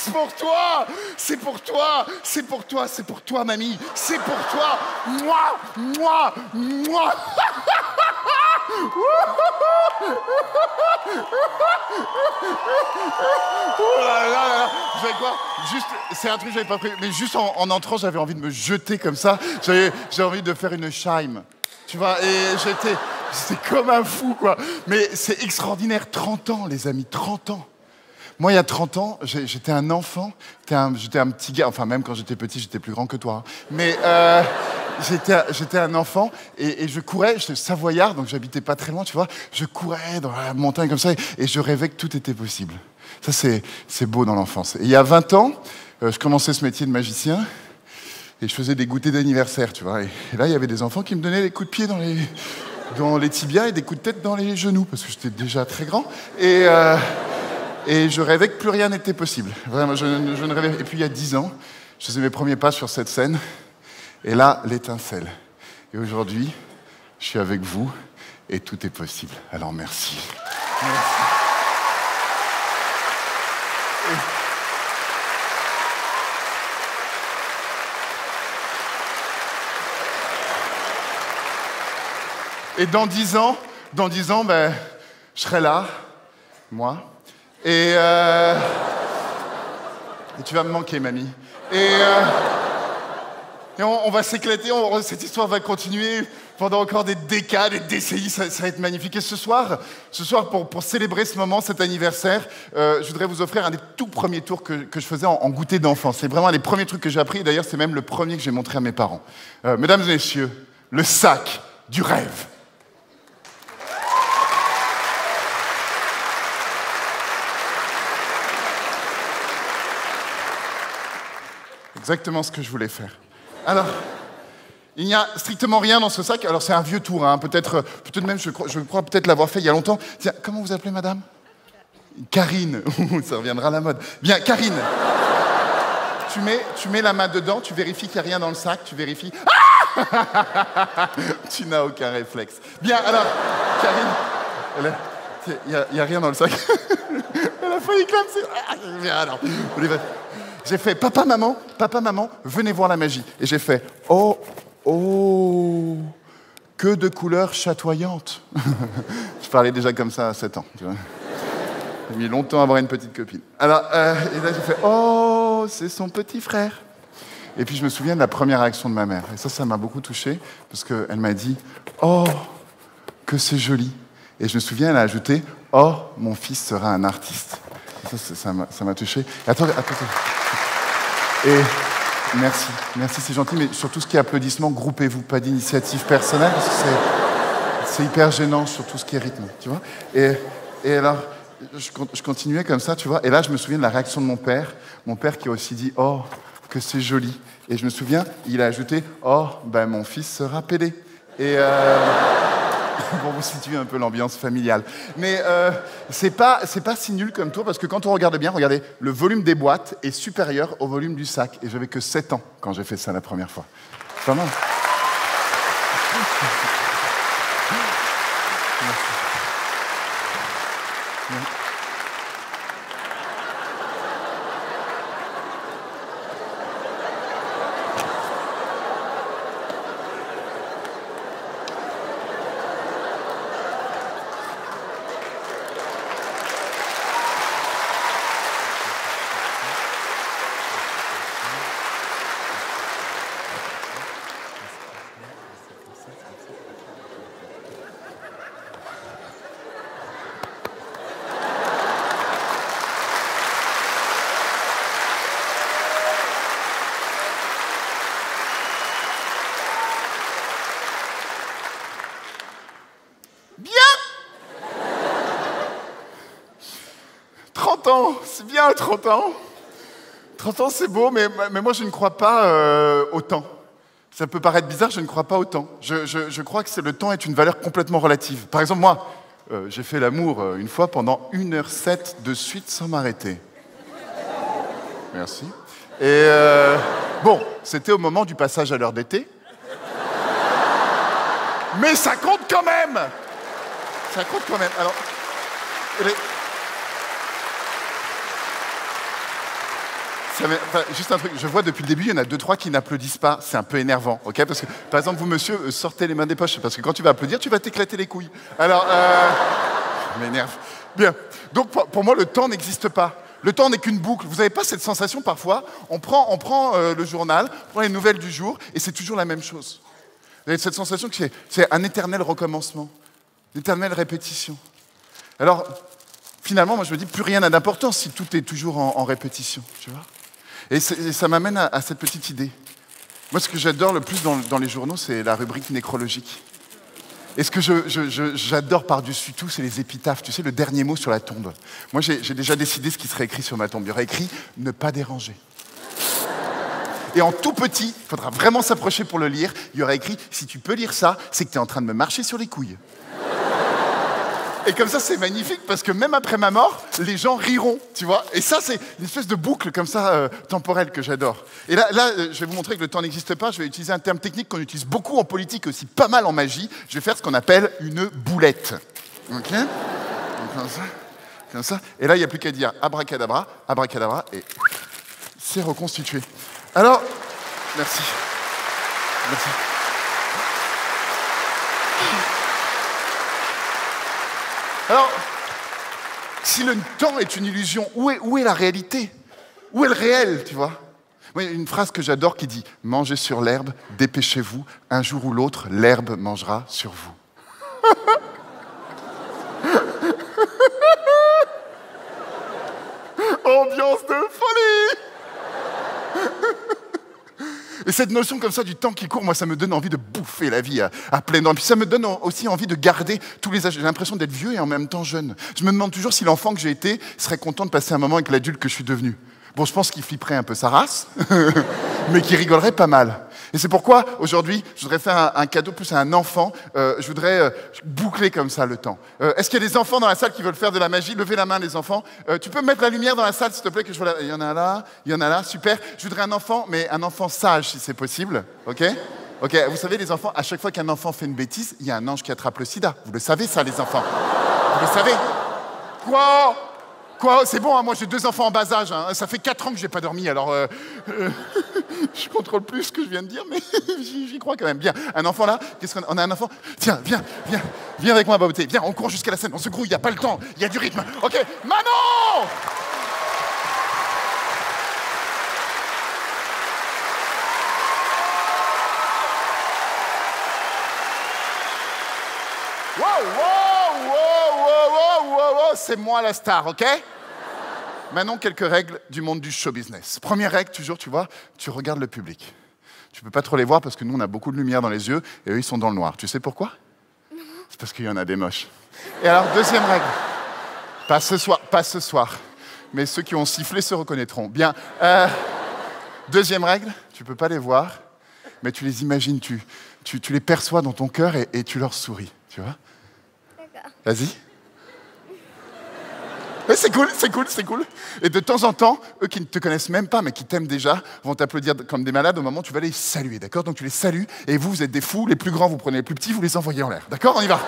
C'est pour toi, c'est pour toi, c'est pour toi, c'est pour toi, mamie. C'est pour toi. Moi, moi, moi. Oh là là là là. Vous savez quoi? Juste, c'est un truc que j'avais pas prévu, mais juste en entrant, j'avais envie de me jeter comme ça. J'avais envie de faire une chime. Tu vois, et j'étais comme un fou, quoi. Mais c'est extraordinaire. 30 ans, les amis, 30 ans. Moi, il y a 30 ans, j'étais un enfant, j'étais un petit gars, enfin même quand j'étais petit, j'étais plus grand que toi. Hein. Mais j'étais un enfant et je courais, j'étais savoyard, donc j'habitais pas très loin, tu vois. Je courais dans la montagne comme ça et je rêvais que tout était possible. Ça, c'est beau dans l'enfance. Et il y a 20 ans, je commençais ce métier de magicien et je faisais des goûters d'anniversaire, tu vois. Et là, il y avait des enfants qui me donnaient des coups de pied dans les tibias et des coups de tête dans les genoux, parce que j'étais déjà très grand. Et je rêvais que plus rien n'était possible. Vraiment, je ne rêvais. Et puis il y a 10 ans, je faisais mes premiers pas sur cette scène. Et là, l'étincelle. Et aujourd'hui, je suis avec vous et tout est possible. Alors merci. Merci. Et dans 10 ans, ben, je serai là, moi. Et tu vas me manquer, mamie. Et on va s'éclater, cette histoire va continuer pendant encore des décades, des décennies, ça va être magnifique. Et ce soir pour célébrer ce moment, cet anniversaire, je voudrais vous offrir un des tout premiers tours que je faisais en goûter d'enfant. C'est vraiment un des premiers trucs que j'ai appris, et d'ailleurs c'est même le premier que j'ai montré à mes parents. Mesdames et messieurs, le sac du rêve. Exactement ce que je voulais faire. Alors, il n'y a strictement rien dans ce sac. Alors, c'est un vieux tour, hein. Peut-être même, je crois peut-être l'avoir fait il y a longtemps. Tiens, comment vous appelez, madame? Karine. Ça reviendra à la mode. Bien, Karine. Tu mets la main dedans, tu vérifies qu'il n'y a rien dans le sac, tu vérifies... Ah tu n'as aucun réflexe. Bien, alors, Karine, il n'y a rien dans le sac. Elle a failli clamser. Bien, alors... J'ai fait, papa, maman, venez voir la magie. Et j'ai fait, oh, que de couleurs chatoyantes. Je parlais déjà comme ça à 7 ans. Tu vois. J'ai mis longtemps à avoir une petite copine. Alors, et là j'ai fait, oh, c'est son petit frère. Et puis je me souviens de la première réaction de ma mère. Et ça m'a beaucoup touché, parce qu'elle m'a dit, oh, que c'est joli. Et je me souviens, elle a ajouté, oh, mon fils sera un artiste. Et ça m'a touché. Et attends. Et merci, c'est gentil, mais sur tout ce qui est applaudissements, groupez-vous, pas d'initiative personnelle, parce que c'est hyper gênant sur tout ce qui est rythme, tu vois. Et alors, je continuais comme ça, tu vois, et là, je me souviens de la réaction de mon père qui a aussi dit, oh, que c'est joli. Et je me souviens, il a ajouté, oh, ben mon fils sera pédé. Et... pour vous situer un peu l'ambiance familiale. Mais c'est pas si nul comme tour, parce que quand on regarde bien, regardez, le volume des boîtes est supérieur au volume du sac. Et j'avais que 7 ans quand j'ai fait ça la première fois. C'est pas mal. C'est bien, 30 ans. 30 ans, c'est beau, mais moi, je ne crois pas au temps. Ça peut paraître bizarre, je ne crois pas au temps. Je crois que le temps est une valeur complètement relative. Par exemple, moi, j'ai fait l'amour une fois pendant 1h07 de suite sans m'arrêter. Merci. Et bon, c'était au moment du passage à l'heure d'été. Mais ça compte quand même. Ça compte quand même. Alors... Enfin, juste un truc, je vois depuis le début, il y en a 2-3 qui n'applaudissent pas. C'est un peu énervant, ok? Parce que, par exemple, vous, monsieur, sortez les mains des poches, parce que quand tu vas applaudir, tu vas t'éclater les couilles. Alors, ça m'énerve. Bien. Donc, pour moi, le temps n'existe pas. Le temps n'est qu'une boucle. Vous n'avez pas cette sensation, parfois, on prend le journal, on prend les nouvelles du jour, et c'est toujours la même chose. Vous avez cette sensation que c'est un éternel recommencement, une éternelle répétition. Alors, finalement, moi, je me dis, plus rien n'a d'importance si tout est toujours en répétition, tu vois? Et ça m'amène à cette petite idée. Moi, ce que j'adore le plus dans les journaux, c'est la rubrique nécrologique. Et ce que j'adore par-dessus tout, c'est les épitaphes. Tu sais, le dernier mot sur la tombe. Moi, j'ai déjà décidé ce qui serait écrit sur ma tombe. Il y aurait écrit « Ne pas déranger ». Et en tout petit, il faudra vraiment s'approcher pour le lire, il y aurait écrit « Si tu peux lire ça, c'est que tu es en train de me marcher sur les couilles ». Et comme ça, c'est magnifique, parce que même après ma mort, les gens riront, tu vois. Et ça, c'est une espèce de boucle comme ça, temporelle, que j'adore. Et là, je vais vous montrer que le temps n'existe pas. Je vais utiliser un terme technique qu'on utilise beaucoup en politique, aussi pas mal en magie. Je vais faire ce qu'on appelle une boulette. OK? Donc, comme ça. Et là, il n'y a plus qu'à dire abracadabra, abracadabra, et c'est reconstitué. Alors, merci. Merci. Alors, si le temps est une illusion, où est la réalité? Où est le réel, tu vois? Il y a une phrase que j'adore qui dit « Mangez sur l'herbe, dépêchez-vous, un jour ou l'autre, l'herbe mangera sur vous. » Ambiance de folie. Et cette notion comme ça du temps qui court, moi, ça me donne envie de bouffer la vie à plein dents. Et puis ça me donne aussi envie de garder tous les âges. J'ai l'impression d'être vieux et en même temps jeune. Je me demande toujours si l'enfant que j'ai été serait content de passer un moment avec l'adulte que je suis devenu. Bon, je pense qu'il flipperait un peu sa race, mais qu'il rigolerait pas mal. Et c'est pourquoi, aujourd'hui, je voudrais faire un cadeau plus à un enfant. Je voudrais boucler comme ça le temps. Est-ce qu'il y a des enfants dans la salle qui veulent faire de la magie? Levez la main, les enfants. Tu peux mettre la lumière dans la salle, s'il te plaît, que je vois là. Il y en a là, super. Je voudrais un enfant, mais un enfant sage, si c'est possible. OK? OK, vous savez, les enfants, à chaque fois qu'un enfant fait une bêtise, il y a un ange qui attrape le sida. Vous le savez, ça, les enfants? Vous le savez? Quoi? C'est bon, hein, moi j'ai 2 enfants en bas âge. Hein. Ça fait 4 ans que j'ai pas dormi, alors je contrôle plus ce que je viens de dire, mais j'y crois quand même. Bien, un enfant là, qu'est-ce qu'on a? On a un enfant? Tiens, viens avec moi, Baboté. Viens, on court jusqu'à la scène, on se grouille, il n'y a pas le temps, il y a du rythme. Ok, Manon! Wow, c'est moi la star, ok? Maintenant, quelques règles du monde du show business. Première règle, toujours, tu vois, tu regardes le public. Tu peux pas trop les voir parce que nous, on a beaucoup de lumière dans les yeux et eux, ils sont dans le noir. Tu sais pourquoi? C'est parce qu'il y en a des moches. Et alors, deuxième règle. Pas ce soir. Mais ceux qui ont sifflé se reconnaîtront. Bien. Deuxième règle, tu peux pas les voir, mais tu les imagines, tu les perçois dans ton cœur et tu leur souris, tu vois? D'accord. Vas-y. Ouais, c'est cool. Et de temps en temps, eux qui ne te connaissent même pas, mais qui t'aiment déjà, vont t'applaudir comme des malades au moment où tu vas les saluer, d'accord? Donc tu les salues, et vous êtes des fous, les plus grands, vous prenez les plus petits, vous les envoyez en l'air, d'accord? On y va.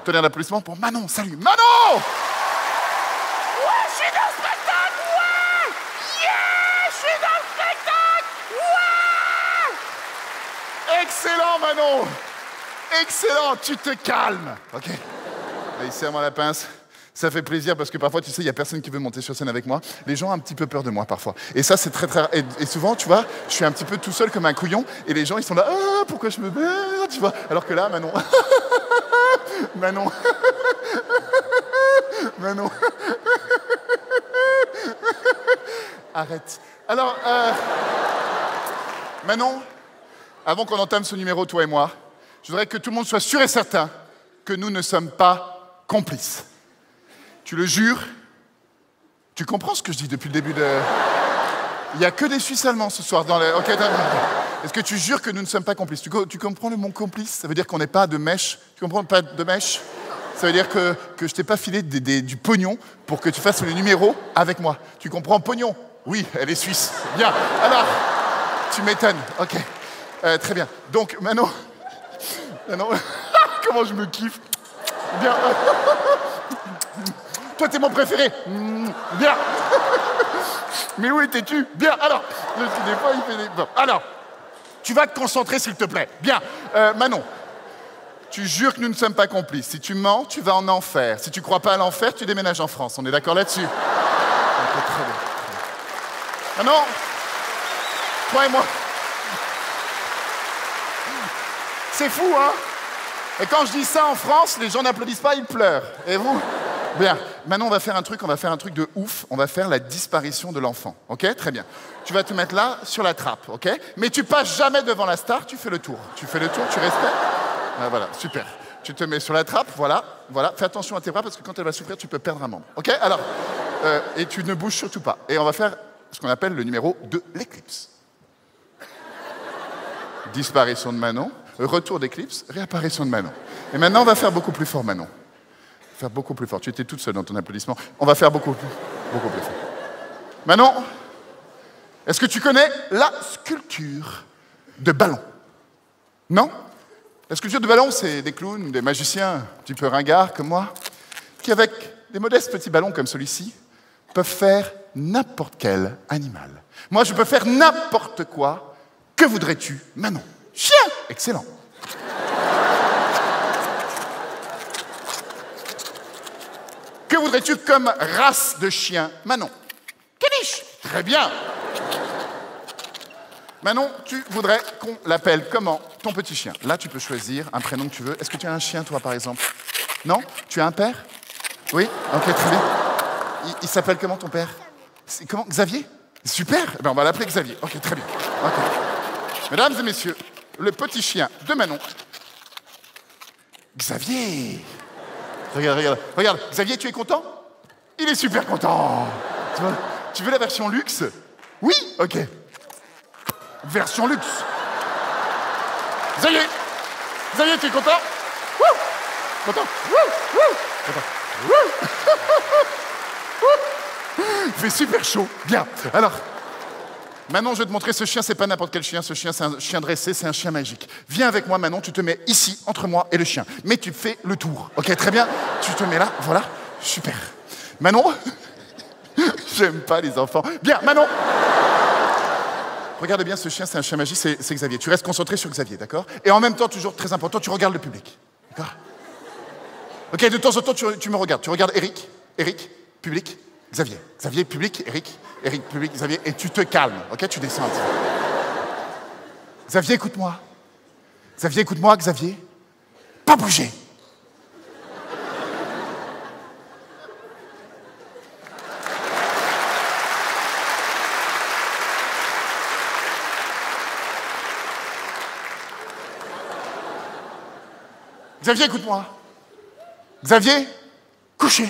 Tonnerre d'applaudissements pour Manon, salut. Manon! Ouais, je suis dans le spectacle, ouais! Yeah, je suis dans le spectacle, ouais! Excellent, Manon! Excellent, tu te calmes, ok? Allez, serre-moi la pince. Ça fait plaisir parce que parfois, tu sais, il n'y a personne qui veut monter sur scène avec moi. Les gens ont un petit peu peur de moi parfois. Et ça, c'est très, très... Et souvent, tu vois, je suis un petit peu tout seul comme un couillon et les gens, ils sont là, ah, pourquoi je me bats, tu vois. Alors que là, Manon... Manon... Manon... Arrête. Alors, Manon, avant qu'on entame ce numéro, toi et moi, je voudrais que tout le monde soit sûr et certain que nous ne sommes pas complices. Tu le jures? Tu comprends ce que je dis depuis le début de... Il n'y a que des Suisses allemands ce soir dans le... Ok, est-ce que tu jures que nous ne sommes pas complices? Tu comprends le mot complice? Ça veut dire qu'on n'est pas de mèche. Tu comprends pas de mèche? Ça veut dire que je t'ai pas filé du pognon pour que tu fasses le numéro avec moi. Tu comprends pognon? Oui, elle est suisse. Bien. Alors, tu m'étonnes. Ok. Très bien. Donc, Manon... Comment je me kiffe. Bien. Toi, t'es mon préféré. Bien. Mais où étais-tu? Bien. Alors, le petit des fois, il fait des... Bon. Alors, tu vas te concentrer, s'il te plaît. Bien. Manon, tu jures que nous ne sommes pas complices. Si tu mens, tu vas en enfer. Si tu crois pas à l'enfer, tu déménages en France. On est d'accord là-dessus? Ok, très bien. Manon, toi et moi... C'est fou, hein? Et quand je dis ça en France, les gens n'applaudissent pas, ils pleurent. Et vous? Bien. Maintenant, on va faire un truc de ouf. On va faire la disparition de l'enfant. OK? Très bien. Tu vas te mettre là, sur la trappe. OK? Mais tu passes jamais devant la star, tu fais le tour. Tu fais le tour, tu respectes. Ah, voilà, super. Tu te mets sur la trappe, voilà. Fais attention à tes bras parce que quand elle va souffrir, tu peux perdre un membre. OK? Alors, et tu ne bouges surtout pas. Et on va faire ce qu'on appelle le numéro de l'éclipse. Disparition de Manon. Retour d'éclipse, réapparition de Manon. Et maintenant, on va faire beaucoup plus fort, Manon. Faire beaucoup plus fort. Tu étais toute seule dans ton applaudissement. On va faire beaucoup plus fort. Manon, est-ce que tu connais la sculpture de ballon? Non? La sculpture de ballon, c'est des clowns, des magiciens, un petit peu ringards comme moi, qui, avec des modestes petits ballons comme celui-ci, peuvent faire n'importe quel animal. Moi, je peux faire n'importe quoi. Que voudrais-tu, Manon? Chien! Excellent. Que voudrais-tu comme race de chien, Manon? Caniche! Très bien. Manon, tu voudrais qu'on l'appelle comment, ton petit chien? Là, tu peux choisir un prénom que tu veux. Est-ce que tu as un chien, toi, par exemple? Non? Tu as un père? Oui? Ok, très bien. Il s'appelle comment, ton père? Comment? Xavier? Super! Eh ben, on va l'appeler Xavier. Ok, très bien. Okay. Mesdames et messieurs, le petit chien de Manon. Xavier! Regarde. Xavier, tu es content? Il est super content! Tu veux la version luxe? Oui? Ok. Version luxe. Xavier, tu es content? Wouh! Content? Content? Il fait super chaud. Bien. Alors... Manon, je vais te montrer ce chien, c'est pas n'importe quel chien. Ce chien, c'est un chien dressé, c'est un chien magique. Viens avec moi, Manon, tu te mets ici, entre moi et le chien. Mais tu fais le tour. Ok, très bien. Tu te mets là, voilà. Super. Manon, j'aime pas les enfants. Bien, Manon. Regarde bien, ce chien, c'est un chien magique, c'est Xavier. Tu restes concentré sur Xavier, d'accord? Et en même temps, toujours très important, tu regardes le public. D'accord? Ok, de temps en temps, tu me regardes. Tu regardes Eric, public. Xavier, public, Eric, public, Xavier, et tu te calmes, ok? Tu descends un petit peu. Xavier, écoute-moi. Xavier. Pas bouger. Xavier, écoute-moi. Xavier, couché.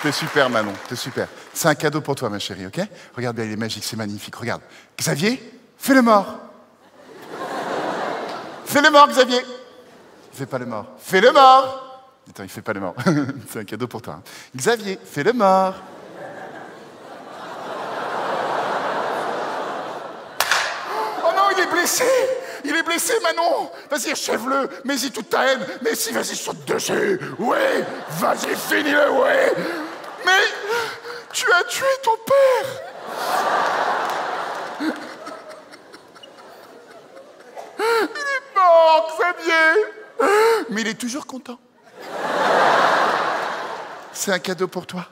T'es super, Manon, t'es super. C'est un cadeau pour toi, ma chérie, ok? Regarde bien, il est magique, c'est magnifique, regarde. Xavier, fais le mort. Fais le mort, Xavier. Il fait pas le mort. Fais le mort. Attends, il fait pas le mort. C'est un cadeau pour toi. Hein. Xavier, fais le mort. Oh non, il est blessé. Il est blessé, Manon. Vas-y, achève-le. Mets-y toute ta haine. Mais si, vas-y, saute dessus. Oui, vas-y, finis-le, oui. Mais tu as tué ton père. Il est mort, Xavier. Mais il est toujours content. C'est un cadeau pour toi.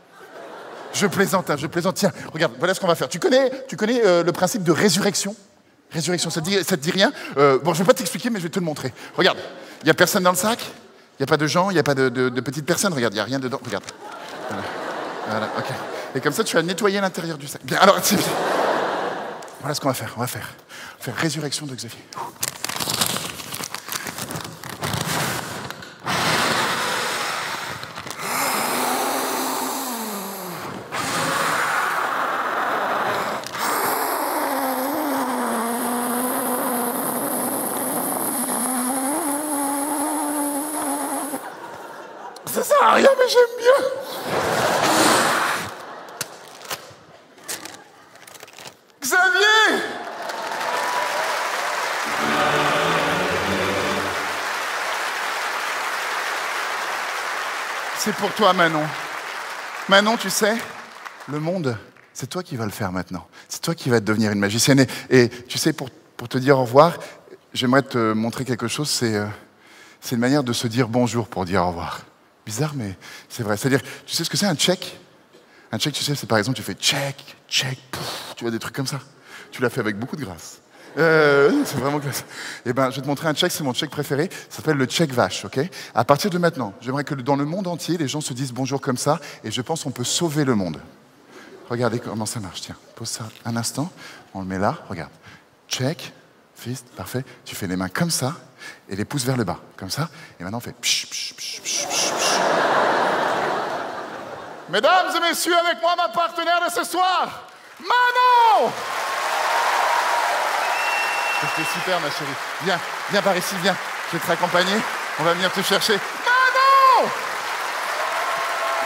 Je plaisante, hein, je plaisante. Tiens, regarde, voilà ce qu'on va faire. Tu connais le principe de résurrection? Résurrection, ça te dit rien? Bon, je vais pas t'expliquer, mais je vais te le montrer. Regarde, il n'y a personne dans le sac, il n'y a pas de gens, il n'y a pas de petites personnes. Regarde, il n'y a rien dedans. Regarde. Voilà, ok. Et comme ça, tu vas nettoyer l'intérieur du sac. Bien, alors, voilà ce qu'on va faire. On va faire résurrection de Xavier. Ça sert à rien, mais j'aime bien. C'est pour toi, Manon. Manon, tu sais, le monde, c'est toi qui vas le faire maintenant. C'est toi qui vas devenir une magicienne. Et tu sais, pour te dire au revoir, j'aimerais te montrer quelque chose. C'est une manière de se dire bonjour pour dire au revoir. Bizarre, mais c'est vrai. C'est-à-dire, tu sais ce que c'est un check? Un check, tu sais, c'est par exemple, tu fais check, check, pouf, tu vois, des trucs comme ça. Tu l'as fait avec beaucoup de grâce. C'est vraiment classe. Eh ben, je vais te montrer un check, c'est mon check préféré. Ça s'appelle le check vache, ok? À partir de maintenant, j'aimerais que dans le monde entier, les gens se disent bonjour comme ça, et je pense qu'on peut sauver le monde. Regardez comment ça marche. Tiens, pose ça un instant. On le met là. Regarde. Check, fist, parfait. Tu fais les mains comme ça, et les pouces vers le bas, comme ça. Et maintenant, on fait psh, psh, psh, psh, psh, psh. Mesdames et messieurs, avec moi, ma partenaire de ce soir, Manon! C'était super, ma chérie. Viens, viens par ici, viens. Je vais te raccompagner. On va venir te chercher. Manon!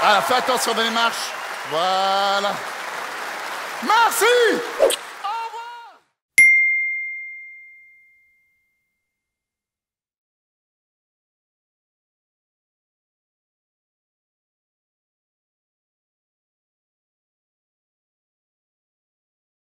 Ah, fais attention dans les marches. Voilà. Merci!